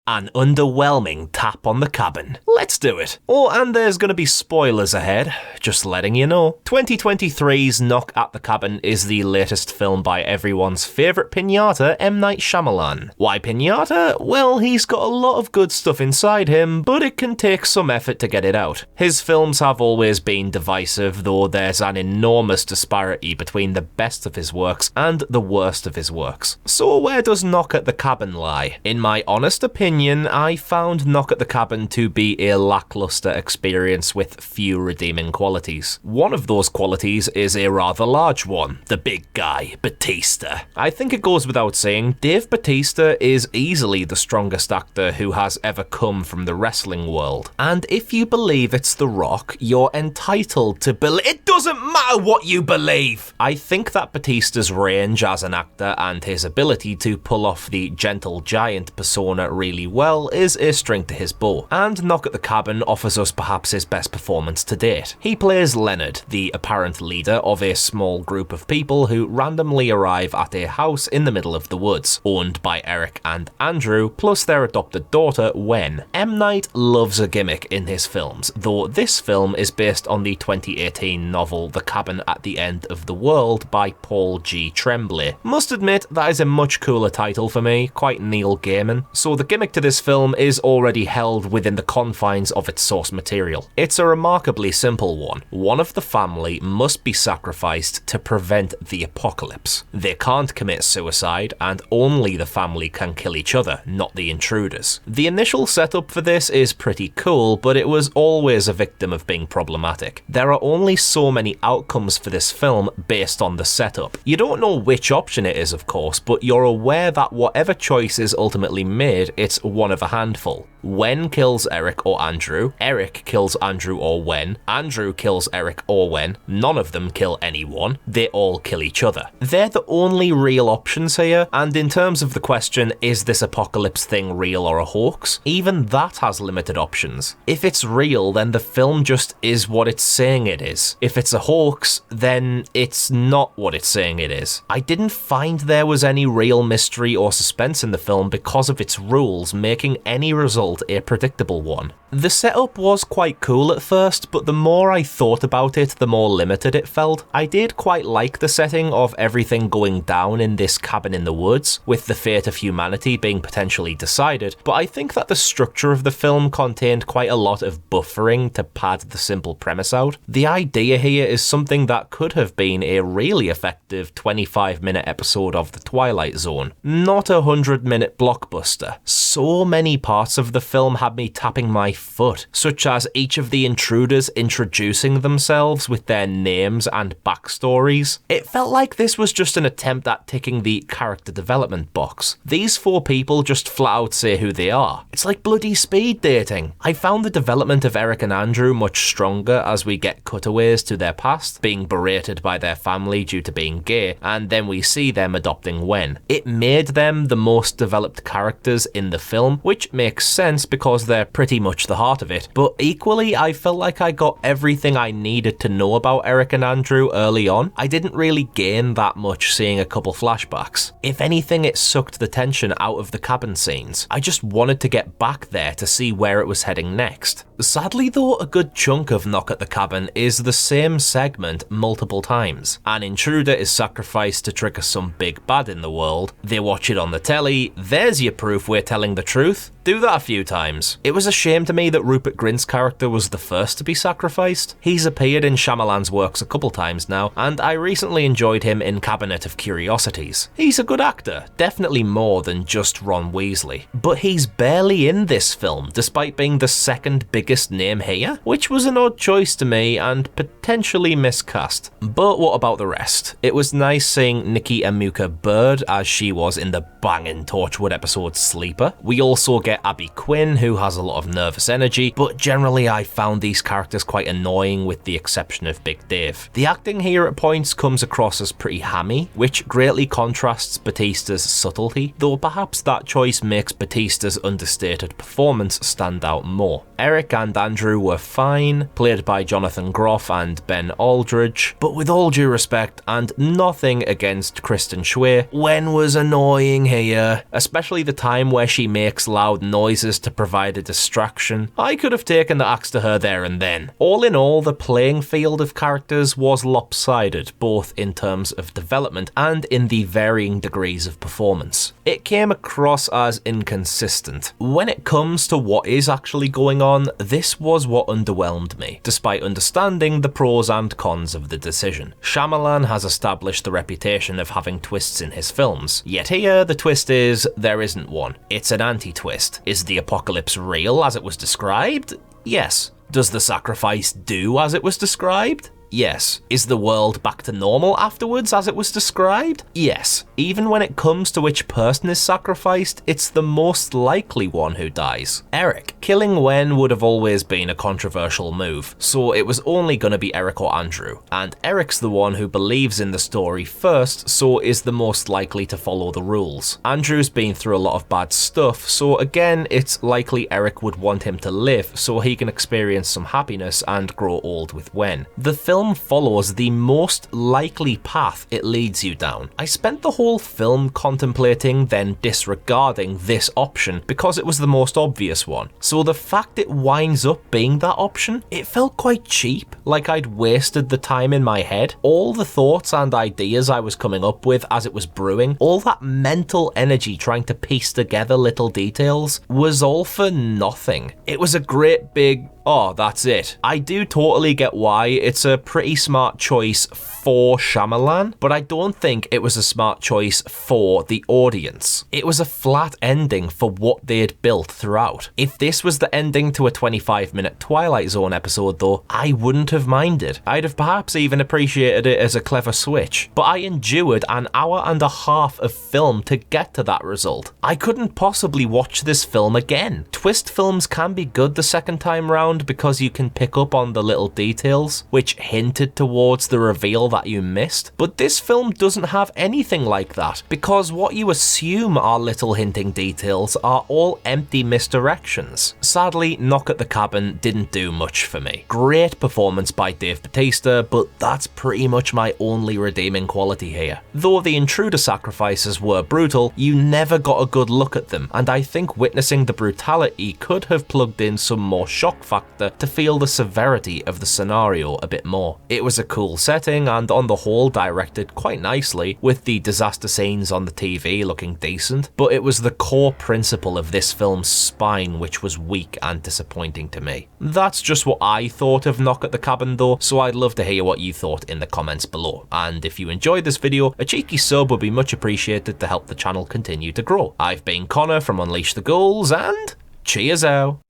An underwhelming tap on the cabin. Let's do it. Oh, and there's gonna be spoilers ahead, just letting you know. 2023's Knock at the Cabin is the latest film by everyone's favourite pinata, M. Night Shyamalan. Why pinata? Well, he's got a lot of good stuff inside him, but it can take some effort to get it out. His films have always been divisive, though there's an enormous disparity between the best of his works and the worst of his works. So where does Knock at the Cabin lie? In my honest opinion, I found Knock at the Cabin to be a lackluster experience with few redeeming qualities. One of those qualities is a rather large one, the big guy, Bautista. I think it goes without saying, Dave Bautista is easily the strongest actor who has ever come from the wrestling world. And if you believe it's The Rock, you're entitled to believe. It doesn't matter what you believe! I think that Bautista's range as an actor and his ability to pull off the gentle giant persona really well is a string to his bow, and Knock at the Cabin offers us perhaps his best performance to date. He plays Leonard, the apparent leader of a small group of people who randomly arrive at a house in the middle of the woods, owned by Eric and Andrew, plus their adopted daughter, Wen. M. Night loves a gimmick in his films, though this film is based on the 2018 novel The Cabin at the End of the World by Paul G. Tremblay. Must admit, that is a much cooler title for me, quite Neil Gaiman, so the gimmick to this film is already held within the confines of its source material. It's a remarkably simple one. One of the family must be sacrificed to prevent the apocalypse. They can't commit suicide, and only the family can kill each other, not the intruders. The initial setup for this is pretty cool, but it was always a victim of being problematic. There are only so many outcomes for this film based on the setup. You don't know which option it is, of course, but you're aware that whatever choice is ultimately made, it's one of a handful. Wen kills Eric or Andrew, Eric kills Andrew or Wen, Andrew kills Eric or Wen, none of them kill anyone, they all kill each other. They're the only real options here, and in terms of the question, is this apocalypse thing real or a hoax? Even that has limited options. If it's real, then the film just is what it's saying it is. If it's a hoax, then it's not what it's saying it is. I didn't find there was any real mystery or suspense in the film because of its rules, making any result a predictable one. The setup was quite cool at first, but the more I thought about it, the more limited it felt. I did quite like the setting of everything going down in this cabin in the woods, with the fate of humanity being potentially decided, but I think that the structure of the film contained quite a lot of buffering to pad the simple premise out. The idea here is something that could have been a really effective 25-minute episode of The Twilight Zone, not a 100-minute blockbuster. So many parts of the film had me tapping my foot, such as each of the intruders introducing themselves with their names and backstories. It felt like this was just an attempt at ticking the character development box. These four people just flat out say who they are. It's like bloody speed dating. I found the development of Eric and Andrew much stronger as we get cutaways to their past, being berated by their family due to being gay, and then we see them adopting Wen. It made them the most developed characters in the film, which makes sense because they're pretty much the heart of it, but equally I felt like I got everything I needed to know about Eric and Andrew early on. I didn't really gain that much seeing a couple flashbacks. If anything, it sucked the tension out of the cabin scenes. I just wanted to get back there to see where it was heading next. Sadly though, a good chunk of Knock at the Cabin is the same segment multiple times. An intruder is sacrificed to trigger some big bad in the world. They watch it on the telly. There's your proof we're telling the truth. Do that a few times. It was a shame to me that Rupert Grint's character was the first to be sacrificed. He's appeared in Shyamalan's works a couple times now, and I recently enjoyed him in Cabinet of Curiosities. He's a good actor, definitely more than just Ron Weasley. But he's barely in this film, despite being the second biggest name here, which was an odd choice to me and potentially miscast. But what about the rest? It was nice seeing Nikki Amuka Bird as she was in the banging Torchwood episode Sleeper. We also get Abby Quinn twin who has a lot of nervous energy, but generally I found these characters quite annoying with the exception of Big Dave. The acting here at points comes across as pretty hammy, which greatly contrasts Bautista's subtlety, though perhaps that choice makes Bautista's understated performance stand out more. Eric and Andrew were fine, played by Jonathan Groff and Ben Aldridge, but with all due respect and nothing against Kristen Schway, Wen was annoying here, especially the time where she makes loud noises to provide a distraction. I could have taken the axe to her there and then. All in all, the playing field of characters was lopsided, both in terms of development and in the varying degrees of performance. It came across as inconsistent. When it comes to what is actually going on, this was what underwhelmed me, despite understanding the pros and cons of the decision. Shyamalan has established the reputation of having twists in his films, yet here the twist is there isn't one. It's an anti-twist. Is the apocalypse real as it was described? Yes. Does the sacrifice do as it was described? Yes. Is the world back to normal afterwards as it was described? Yes. Even when it comes to which person is sacrificed, it's the most likely one who dies. Eric. Killing Wen would have always been a controversial move, so it was only going to be Eric or Andrew. And Eric's the one who believes in the story first, so is the most likely to follow the rules. Andrew's been through a lot of bad stuff, so again, it's likely Eric would want him to live so he can experience some happiness and grow old with Wen. The film follows the most likely path it leads you down. I spent the whole film contemplating, then disregarding this option because it was the most obvious one. So the fact it winds up being that option, it felt quite cheap, like I'd wasted the time in my head. All the thoughts and ideas I was coming up with as it was brewing, all that mental energy trying to piece together little details, was all for nothing. It was a great big, oh, that's it. I do totally get why it's a pretty smart choice for Shyamalan, but I don't think it was a smart choice for the audience. It was a flat ending for what they'd built throughout. If this was the ending to a 25-minute Twilight Zone episode though, I wouldn't have minded. I'd have perhaps even appreciated it as a clever switch, but I endured an hour and a half of film to get to that result. I couldn't possibly watch this film again. Twist films can be good the second time round because you can pick up on the little details, which hinted towards the reveal that you missed, but this film doesn't have anything like that, because what you assume are little hinting details are all empty misdirections. Sadly, Knock at the Cabin didn't do much for me. Great performance by Dave Bautista, but that's pretty much my only redeeming quality here. Though the intruder sacrifices were brutal, you never got a good look at them, and I think witnessing the brutality could have plugged in some more shock factor to feel the severity of the scenario a bit more. It was a cool setting and on the whole directed quite nicely, with the disaster scenes on the TV looking decent, but it was the core principle of this film's spine which was weak and disappointing to me. That's just what I thought of Knock at the Cabin though, so I'd love to hear what you thought in the comments below. And if you enjoyed this video, a cheeky sub would be much appreciated to help the channel continue to grow. I've been Connor from Unleash the Ghouls, and cheers out!